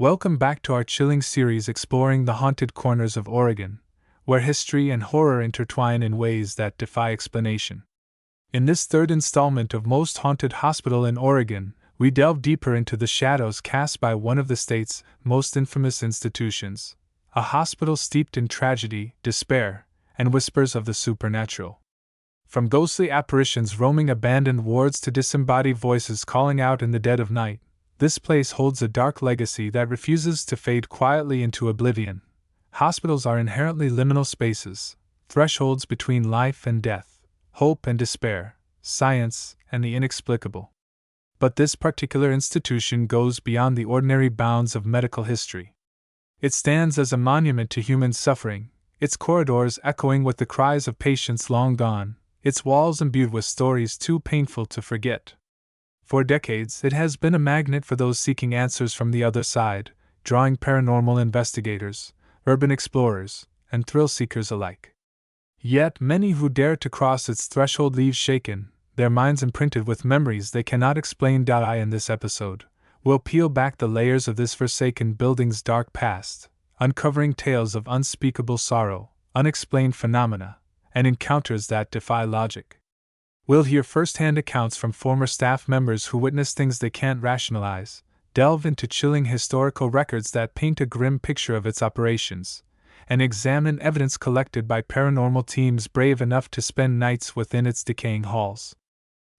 Welcome back to our chilling series exploring the haunted corners of Oregon, where history and horror intertwine in ways that defy explanation. In this third installment of Most Haunted Hospital in Oregon, we delve deeper into the shadows cast by one of the state's most infamous institutions, a hospital steeped in tragedy, despair, and whispers of the supernatural. From ghostly apparitions roaming abandoned wards to disembodied voices calling out in the dead of night, this place holds a dark legacy that refuses to fade quietly into oblivion. Hospitals are inherently liminal spaces, thresholds between life and death, hope and despair, science and the inexplicable. But this particular institution goes beyond the ordinary bounds of medical history. It stands as a monument to human suffering, its corridors echoing with the cries of patients long gone, its walls imbued with stories too painful to forget. For decades, it has been a magnet for those seeking answers from the other side, drawing paranormal investigators, urban explorers, and thrill seekers alike. Yet, many who dare to cross its threshold leave shaken, their minds imprinted with memories they cannot explain. In this episode, we'll peel back the layers of this forsaken building's dark past, uncovering tales of unspeakable sorrow, unexplained phenomena, and encounters that defy logic. We'll hear first-hand accounts from former staff members who witnessed things they can't rationalize, delve into chilling historical records that paint a grim picture of its operations, and examine evidence collected by paranormal teams brave enough to spend nights within its decaying halls.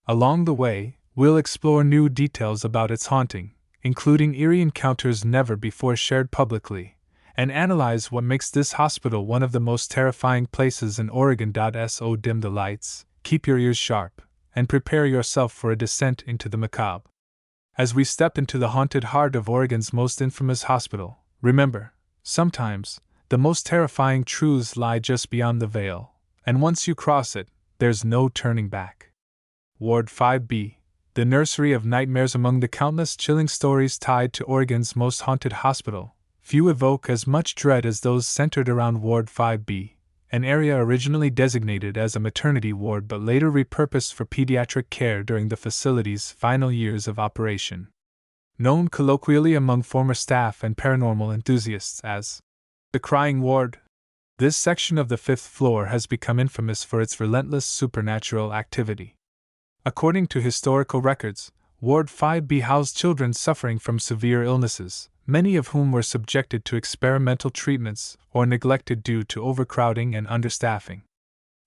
Along the way, we'll explore new details about its haunting, including eerie encounters never before shared publicly, and analyze what makes this hospital one of the most terrifying places in Oregon. So dim the lights, keep your ears sharp, and prepare yourself for a descent into the macabre. As we step into the haunted heart of Oregon's most infamous hospital, remember, sometimes, the most terrifying truths lie just beyond the veil, and once you cross it, there's no turning back. Ward 5B, the nursery of nightmares. Among the countless chilling stories tied to Oregon's most haunted hospital, few evoke as much dread as those centered around Ward 5B, an area originally designated as a maternity ward but later repurposed for pediatric care during the facility's final years of operation. Known colloquially among former staff and paranormal enthusiasts as the Crying Ward, this section of the fifth floor has become infamous for its relentless supernatural activity. According to historical records, Ward 5B housed children suffering from severe illnesses, many of whom were subjected to experimental treatments or neglected due to overcrowding and understaffing.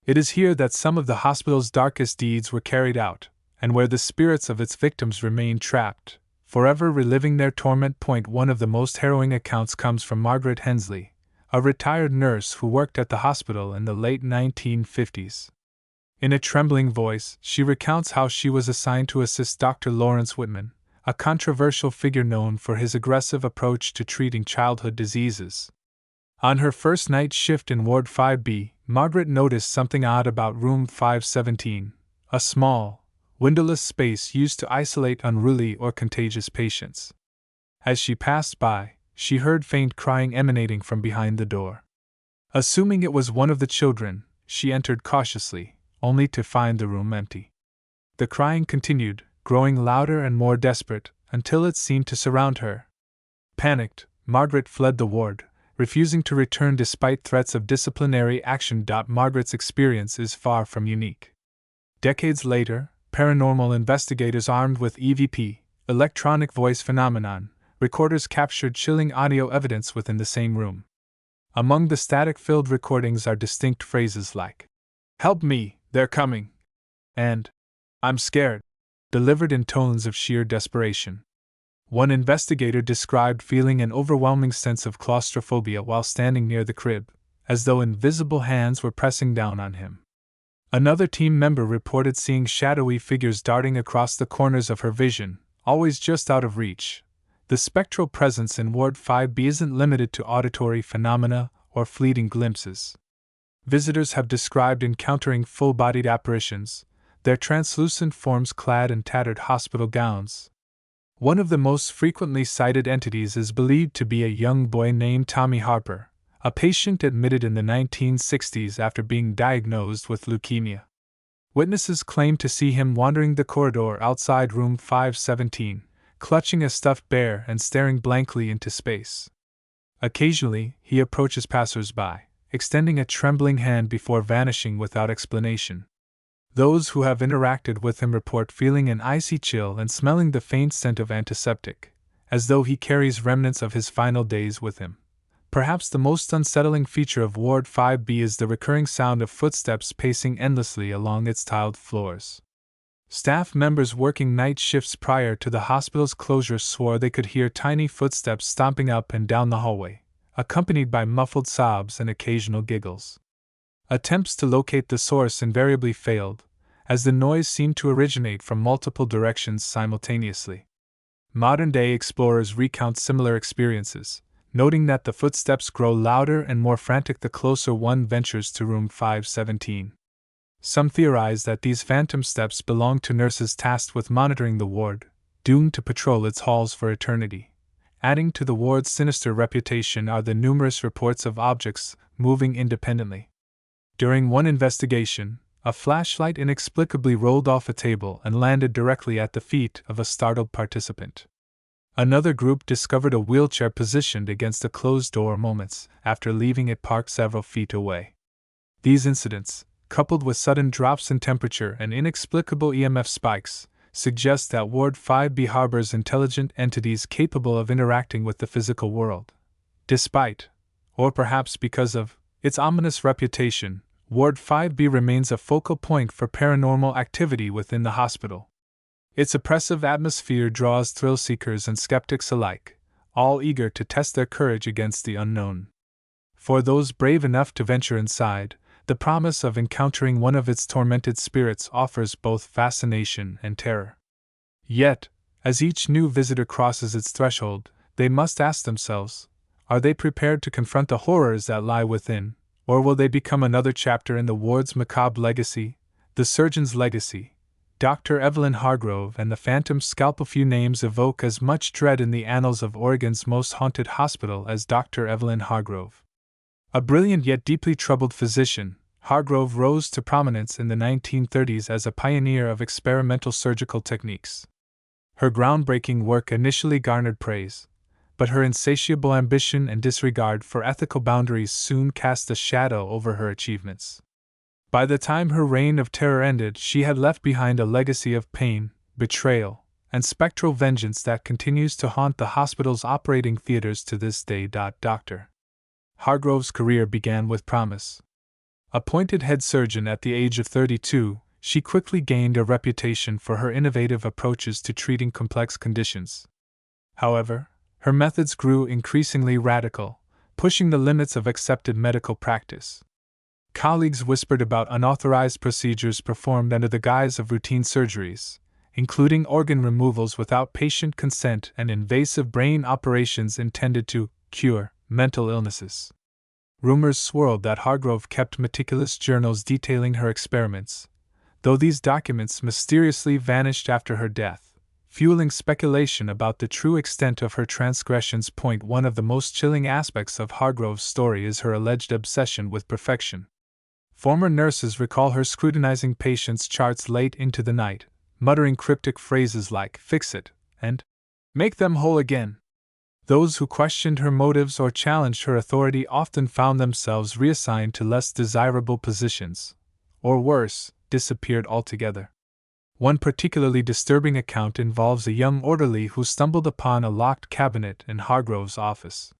It is here that some of the hospital's darkest deeds were carried out, and where the spirits of its victims remain trapped, forever reliving their torment. One of the most harrowing accounts comes from Margaret Hensley, a retired nurse who worked at the hospital in the late 1950s. In a trembling voice, she recounts how she was assigned to assist Dr. Lawrence Whitman, a controversial figure known for his aggressive approach to treating childhood diseases. On her first night shift in Ward 5B, Margaret noticed something odd about room 517, a small, windowless space used to isolate unruly or contagious patients. As she passed by, she heard faint crying emanating from behind the door. Assuming it was one of the children, she entered cautiously, only to find the room empty. The crying continued, growing louder and more desperate, until it seemed to surround her. Panicked, Margaret fled the ward, refusing to return despite threats of disciplinary action. Margaret's experience is far from unique. Decades later, paranormal investigators armed with EVP, electronic voice phenomenon, recorders captured chilling audio evidence within the same room. Among the static-filled recordings are distinct phrases like, "Help me, they're coming," and "I'm scared," delivered in tones of sheer desperation. One investigator described feeling an overwhelming sense of claustrophobia while standing near the crib, as though invisible hands were pressing down on him. Another team member reported seeing shadowy figures darting across the corners of her vision, always just out of reach. The spectral presence in Ward 5B isn't limited to auditory phenomena or fleeting glimpses. Visitors have described encountering full-bodied apparitions, their translucent forms clad in tattered hospital gowns. One of the most frequently cited entities is believed to be a young boy named Tommy Harper, a patient admitted in the 1960s after being diagnosed with leukemia. Witnesses claim to see him wandering the corridor outside room 517, clutching a stuffed bear and staring blankly into space. Occasionally, he approaches passers-by, extending a trembling hand before vanishing without explanation. Those who have interacted with him report feeling an icy chill and smelling the faint scent of antiseptic, as though he carries remnants of his final days with him. Perhaps the most unsettling feature of Ward 5B is the recurring sound of footsteps pacing endlessly along its tiled floors. Staff members working night shifts prior to the hospital's closure swore they could hear tiny footsteps stomping up and down the hallway, accompanied by muffled sobs and occasional giggles. Attempts to locate the source invariably failed, as the noise seemed to originate from multiple directions simultaneously. Modern-day explorers recount similar experiences, noting that the footsteps grow louder and more frantic the closer one ventures to room 517. Some theorize that these phantom steps belong to nurses tasked with monitoring the ward, doomed to patrol its halls for eternity. Adding to the ward's sinister reputation are the numerous reports of objects moving independently. During one investigation, a flashlight inexplicably rolled off a table and landed directly at the feet of a startled participant. Another group discovered a wheelchair positioned against a closed door moments after leaving it parked several feet away. These incidents, coupled with sudden drops in temperature and inexplicable EMF spikes, suggest that Ward 5B harbors intelligent entities capable of interacting with the physical world. Despite, or perhaps because of, its ominous reputation, Ward 5B remains a focal point for paranormal activity within the hospital. Its oppressive atmosphere draws thrill-seekers and skeptics alike, all eager to test their courage against the unknown. For those brave enough to venture inside, the promise of encountering one of its tormented spirits offers both fascination and terror. Yet, as each new visitor crosses its threshold, they must ask themselves, are they prepared to confront the horrors that lie within, or will they become another chapter in the ward's macabre legacy, the surgeon's legacy? Dr. Evelyn Hargrove and the phantom scalp. A few names evoke as much dread in the annals of Oregon's most haunted hospital as Dr. Evelyn Hargrove. A brilliant yet deeply troubled physician, Hargrove rose to prominence in the 1930s as a pioneer of experimental surgical techniques. Her groundbreaking work initially garnered praise, but her insatiable ambition and disregard for ethical boundaries soon cast a shadow over her achievements. By the time her reign of terror ended, she had left behind a legacy of pain, betrayal, and spectral vengeance that continues to haunt the hospital's operating theaters to this day. Dr. Hargrove's career began with promise. Appointed head surgeon at the age of 32, she quickly gained a reputation for her innovative approaches to treating complex conditions. However, her methods grew increasingly radical, pushing the limits of accepted medical practice. Colleagues whispered about unauthorized procedures performed under the guise of routine surgeries, including organ removals without patient consent and invasive brain operations intended to cure mental illnesses. Rumors swirled that Hargrove kept meticulous journals detailing her experiments, though these documents mysteriously vanished after her death, fueling speculation about the true extent of her transgressions. One of the most chilling aspects of Hargrove's story is her alleged obsession with perfection. Former nurses recall her scrutinizing patients' charts late into the night, muttering cryptic phrases like "fix it" and "make them whole again." Those who questioned her motives or challenged her authority often found themselves reassigned to less desirable positions, or worse, disappeared altogether. One particularly disturbing account involves a young orderly who stumbled upon a locked cabinet in Hargrove's office.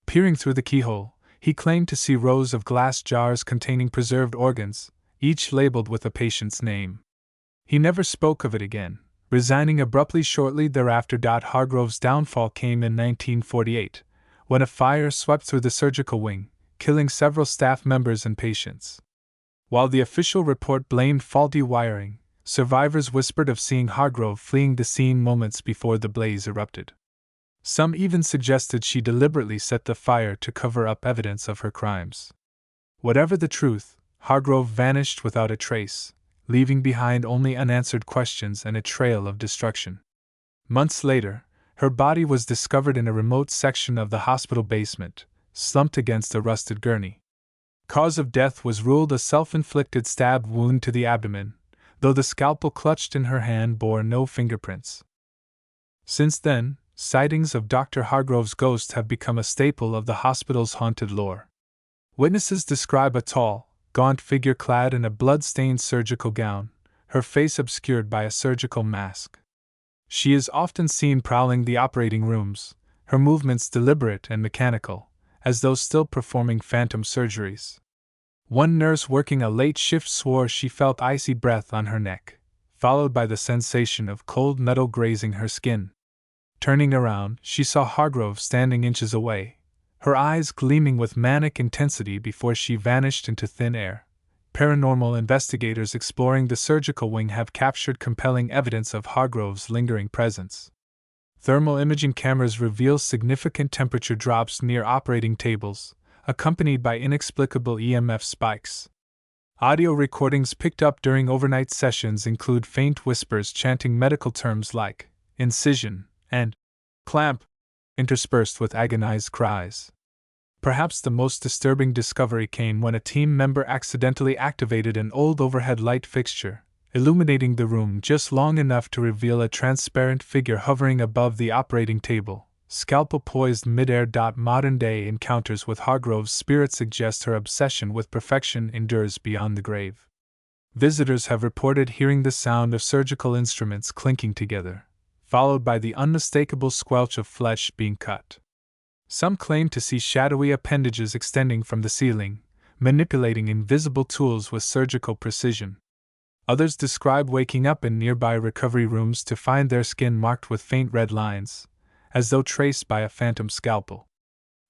Peering through the keyhole, he claimed to see rows of glass jars containing preserved organs, each labeled with a patient's name. He never spoke of it again, resigning abruptly shortly thereafter. Hargrove's downfall came in 1948, when a fire swept through the surgical wing, killing several staff members and patients. While the official report blamed faulty wiring, survivors whispered of seeing Hargrove fleeing the scene moments before the blaze erupted. Some even suggested she deliberately set the fire to cover up evidence of her crimes. Whatever the truth, Hargrove vanished without a trace, leaving behind only unanswered questions and a trail of destruction. Months later, her body was discovered in a remote section of the hospital basement, slumped against a rusted gurney. Cause of death was ruled a self-inflicted stab wound to the abdomen, though the scalpel clutched in her hand bore no fingerprints. Since then, sightings of Dr. Hargrove's ghost have become a staple of the hospital's haunted lore. Witnesses describe a tall, gaunt figure clad in a blood-stained surgical gown, her face obscured by a surgical mask. She is often seen prowling the operating rooms, her movements deliberate and mechanical, as though still performing phantom surgeries. One nurse working a late shift swore she felt icy breath on her neck, followed by the sensation of cold metal grazing her skin. Turning around, she saw Hargrove standing inches away, her eyes gleaming with manic intensity before she vanished into thin air. Paranormal investigators exploring the surgical wing have captured compelling evidence of Hargrove's lingering presence. Thermal imaging cameras reveal significant temperature drops near operating tables, accompanied by inexplicable EMF spikes. Audio recordings picked up during overnight sessions include faint whispers chanting medical terms like incision and clamp, interspersed with agonized cries. Perhaps the most disturbing discovery came when a team member accidentally activated an old overhead light fixture, illuminating the room just long enough to reveal a transparent figure hovering above the operating table, scalpel poised midair. Modern-day encounters with Hargrove's spirit suggest her obsession with perfection endures beyond the grave. Visitors have reported hearing the sound of surgical instruments clinking together, followed by the unmistakable squelch of flesh being cut. Some claim to see shadowy appendages extending from the ceiling, manipulating invisible tools with surgical precision. Others describe waking up in nearby recovery rooms to find their skin marked with faint red lines, as though traced by a phantom scalpel.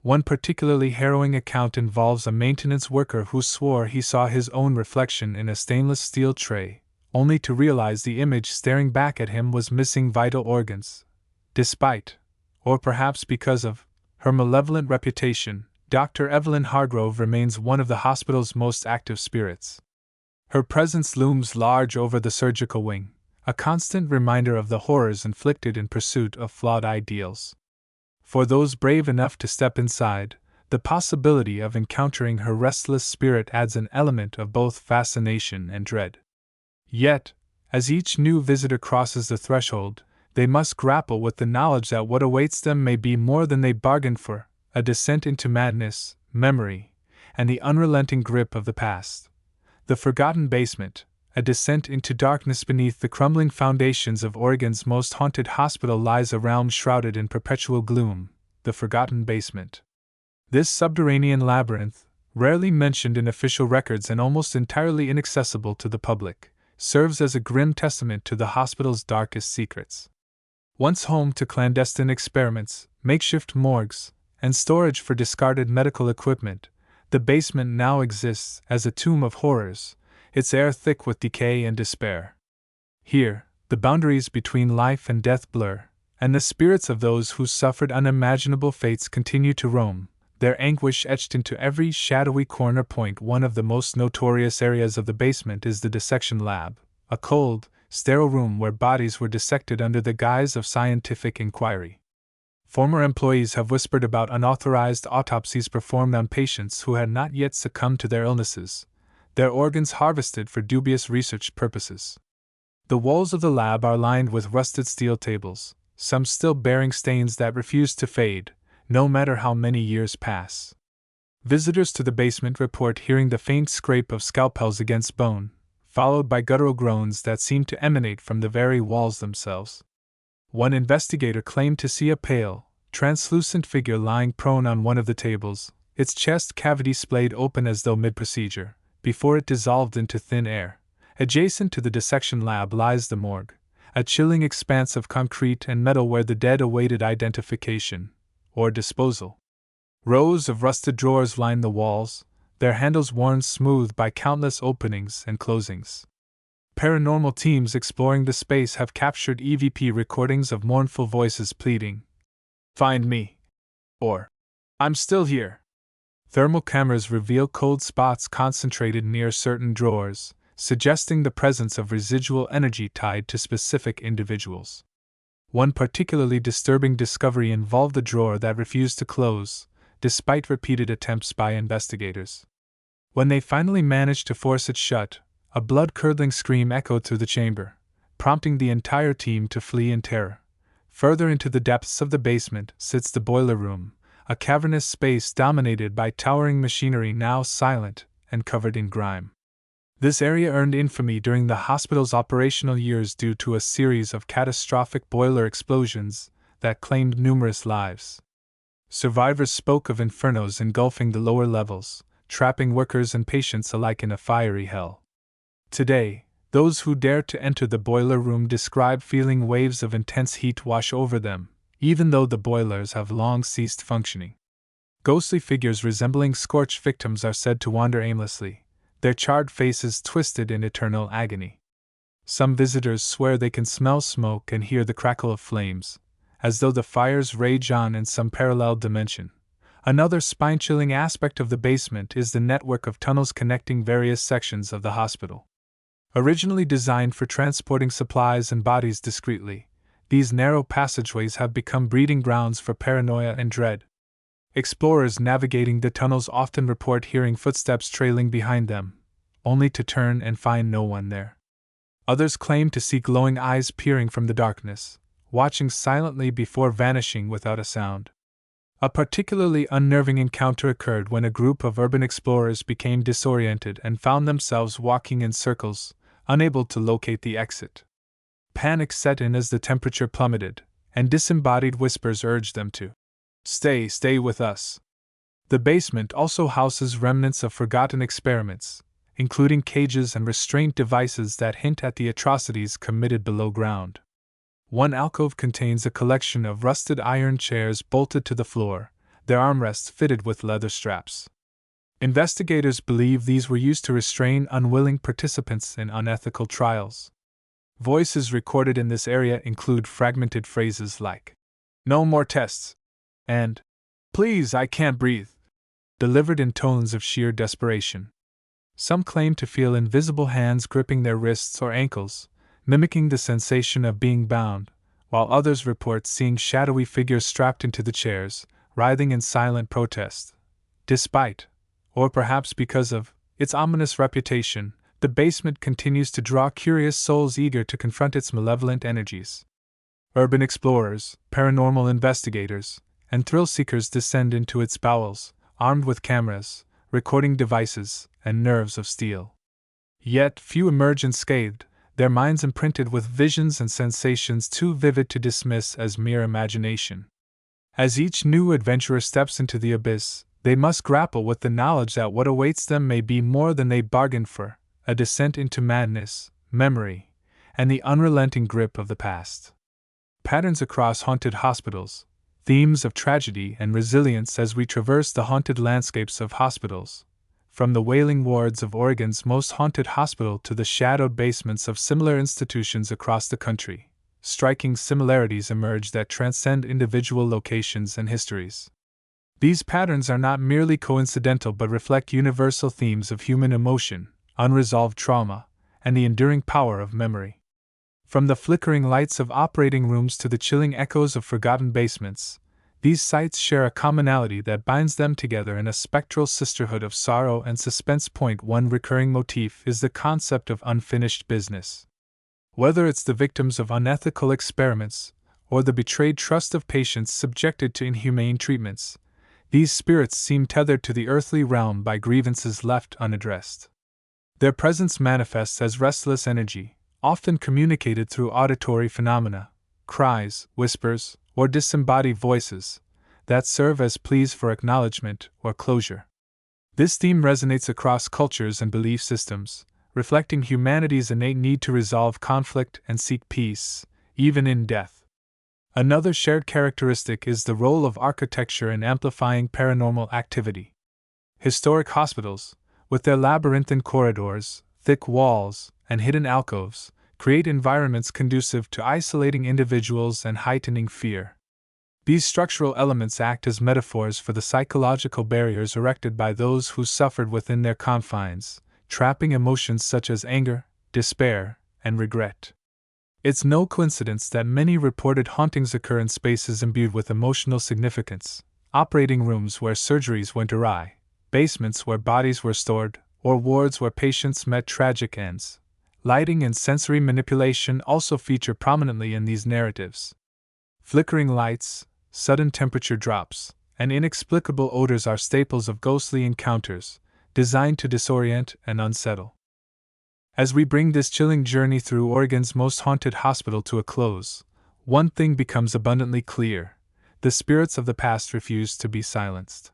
One particularly harrowing account involves a maintenance worker who swore he saw his own reflection in a stainless steel tray, only to realize the image staring back at him was missing vital organs. Despite, or perhaps because of, her malevolent reputation, Dr. Evelyn Hargrove remains one of the hospital's most active spirits. Her presence looms large over the surgical wing, a constant reminder of the horrors inflicted in pursuit of flawed ideals. For those brave enough to step inside, the possibility of encountering her restless spirit adds an element of both fascination and dread. Yet, as each new visitor crosses the threshold, they must grapple with the knowledge that what awaits them may be more than they bargained for, a descent into madness, memory, and the unrelenting grip of the past. The forgotten basement, a descent into darkness beneath the crumbling foundations of Oregon's most haunted hospital, lies a realm shrouded in perpetual gloom, the forgotten basement. This subterranean labyrinth, rarely mentioned in official records and almost entirely inaccessible to the public, serves as a grim testament to the hospital's darkest secrets. Once home to clandestine experiments, makeshift morgues, and storage for discarded medical equipment, the basement now exists as a tomb of horrors, its air thick with decay and despair. Here, the boundaries between life and death blur, and the spirits of those who suffered unimaginable fates continue to roam, their anguish etched into every shadowy corner point. One of the most notorious areas of the basement is the dissection lab, a cold, sterile room where bodies were dissected under the guise of scientific inquiry. Former employees have whispered about unauthorized autopsies performed on patients who had not yet succumbed to their illnesses, their organs harvested for dubious research purposes. The walls of the lab are lined with rusted steel tables, some still bearing stains that refuse to fade, no matter how many years pass. Visitors to the basement report hearing the faint scrape of scalpels against bone, followed by guttural groans that seem to emanate from the very walls themselves. One investigator claimed to see a pale, translucent figure lying prone on one of the tables, its chest cavity splayed open as though mid-procedure, before it dissolved into thin air. Adjacent to the dissection lab lies the morgue, a chilling expanse of concrete and metal where the dead awaited identification, or disposal. Rows of rusted drawers line the walls, their handles worn smooth by countless openings and closings. Paranormal teams exploring the space have captured EVP recordings of mournful voices pleading, "Find me," or "I'm still here." Thermal cameras reveal cold spots concentrated near certain drawers, suggesting the presence of residual energy tied to specific individuals. One particularly disturbing discovery involved a drawer that refused to close, despite repeated attempts by investigators. When they finally managed to force it shut, a blood-curdling scream echoed through the chamber, prompting the entire team to flee in terror. Further into the depths of the basement sits the boiler room, a cavernous space dominated by towering machinery now silent and covered in grime. This area earned infamy during the hospital's operational years due to a series of catastrophic boiler explosions that claimed numerous lives. Survivors spoke of infernos engulfing the lower levels, trapping workers and patients alike in a fiery hell. Today, those who dare to enter the boiler room describe feeling waves of intense heat wash over them, even though the boilers have long ceased functioning. Ghostly figures resembling scorched victims are said to wander aimlessly, their charred faces twisted in eternal agony. Some visitors swear they can smell smoke and hear the crackle of flames, as though the fires rage on in some parallel dimension. Another spine-chilling aspect of the basement is the network of tunnels connecting various sections of the hospital. Originally designed for transporting supplies and bodies discreetly, these narrow passageways have become breeding grounds for paranoia and dread. Explorers navigating the tunnels often report hearing footsteps trailing behind them, only to turn and find no one there. Others claim to see glowing eyes peering from the darkness, watching silently before vanishing without a sound. A particularly unnerving encounter occurred when a group of urban explorers became disoriented and found themselves walking in circles, unable to locate the exit. Panic set in as the temperature plummeted, and disembodied whispers urged them to stay with us. The basement also houses remnants of forgotten experiments, including cages and restraint devices that hint at the atrocities committed below ground. One alcove contains a collection of rusted iron chairs bolted to the floor, their armrests fitted with leather straps. Investigators believe these were used to restrain unwilling participants in unethical trials. Voices recorded in this area include fragmented phrases like, "No more tests," and "Please, I can't breathe," delivered in tones of sheer desperation. Some claim to feel invisible hands gripping their wrists or ankles, mimicking the sensation of being bound, while others report seeing shadowy figures strapped into the chairs, writhing in silent protest. Despite, or perhaps because of, its ominous reputation, the basement continues to draw curious souls eager to confront its malevolent energies. Urban explorers, paranormal investigators, and thrill-seekers descend into its bowels, armed with cameras, recording devices, and nerves of steel. Yet few emerge unscathed, their minds imprinted with visions and sensations too vivid to dismiss as mere imagination. As each new adventurer steps into the abyss, they must grapple with the knowledge that what awaits them may be more than they bargained for, a descent into madness, memory, and the unrelenting grip of the past. Patterns across haunted hospitals, themes of tragedy and resilience as we traverse the haunted landscapes of hospitals, from the wailing wards of Oregon's most haunted hospital to the shadowed basements of similar institutions across the country. Striking similarities emerge that transcend individual locations and histories. These patterns are not merely coincidental but reflect universal themes of human emotion, unresolved trauma, and the enduring power of memory. From the flickering lights of operating rooms to the chilling echoes of forgotten basements, these sites share a commonality that binds them together in a spectral sisterhood of sorrow and suspense. One recurring motif is the concept of unfinished business. Whether it's the victims of unethical experiments, or the betrayed trust of patients subjected to inhumane treatments, these spirits seem tethered to the earthly realm by grievances left unaddressed. Their presence manifests as restless energy, often communicated through auditory phenomena, cries, whispers, or disembodied voices, that serve as pleas for acknowledgement or closure. This theme resonates across cultures and belief systems, reflecting humanity's innate need to resolve conflict and seek peace, even in death. Another shared characteristic is the role of architecture in amplifying paranormal activity. Historic hospitals, with their labyrinthine corridors, thick walls, and hidden alcoves, create environments conducive to isolating individuals and heightening fear. These structural elements act as metaphors for the psychological barriers erected by those who suffered within their confines, trapping emotions such as anger, despair, and regret. It's no coincidence that many reported hauntings occur in spaces imbued with emotional significance: operating rooms where surgeries went awry, basements where bodies were stored, or wards where patients met tragic ends. Lighting and sensory manipulation also feature prominently in these narratives. Flickering lights, sudden temperature drops, and inexplicable odors are staples of ghostly encounters, designed to disorient and unsettle. As we bring this chilling journey through Oregon's most haunted hospital to a close, one thing becomes abundantly clear: the spirits of the past refuse to be silenced.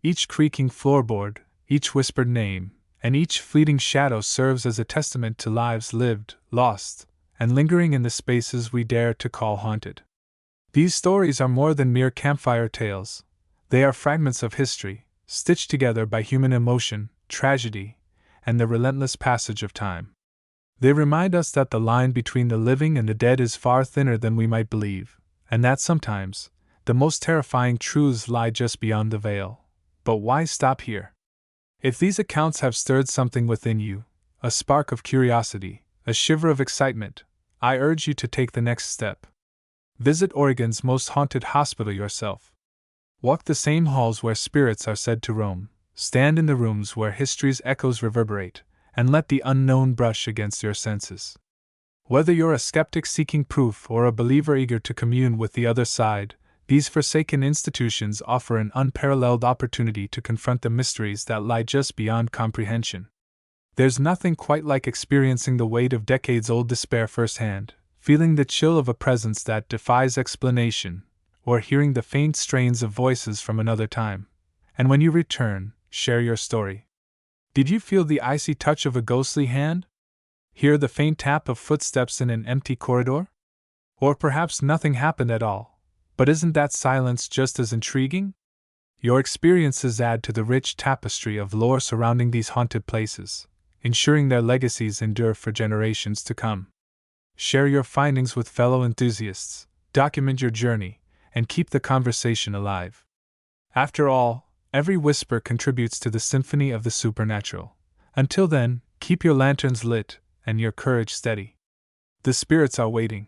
Each creaking floorboard, each whispered name, and each fleeting shadow serves as a testament to lives lived, lost, and lingering in the spaces we dare to call haunted. These stories are more than mere campfire tales. They are fragments of history, stitched together by human emotion, tragedy, and the relentless passage of time. They remind us that the line between the living and the dead is far thinner than we might believe, and that sometimes, the most terrifying truths lie just beyond the veil. But why stop here? If these accounts have stirred something within you, a spark of curiosity, a shiver of excitement, I urge you to take the next step. Visit Oregon's most haunted hospital yourself. Walk the same halls where spirits are said to roam, stand in the rooms where history's echoes reverberate, and let the unknown brush against your senses. Whether you're a skeptic seeking proof or a believer eager to commune with the other side, these forsaken institutions offer an unparalleled opportunity to confront the mysteries that lie just beyond comprehension. There's nothing quite like experiencing the weight of decades-old despair firsthand, feeling the chill of a presence that defies explanation, or hearing the faint strains of voices from another time. And when you return, share your story. Did you feel the icy touch of a ghostly hand? Hear the faint tap of footsteps in an empty corridor? Or perhaps nothing happened at all, but isn't that silence just as intriguing? Your experiences add to the rich tapestry of lore surrounding these haunted places, ensuring their legacies endure for generations to come. Share your findings with fellow enthusiasts, document your journey, and keep the conversation alive. After all, every whisper contributes to the symphony of the supernatural. Until then, keep your lanterns lit and your courage steady. The spirits are waiting.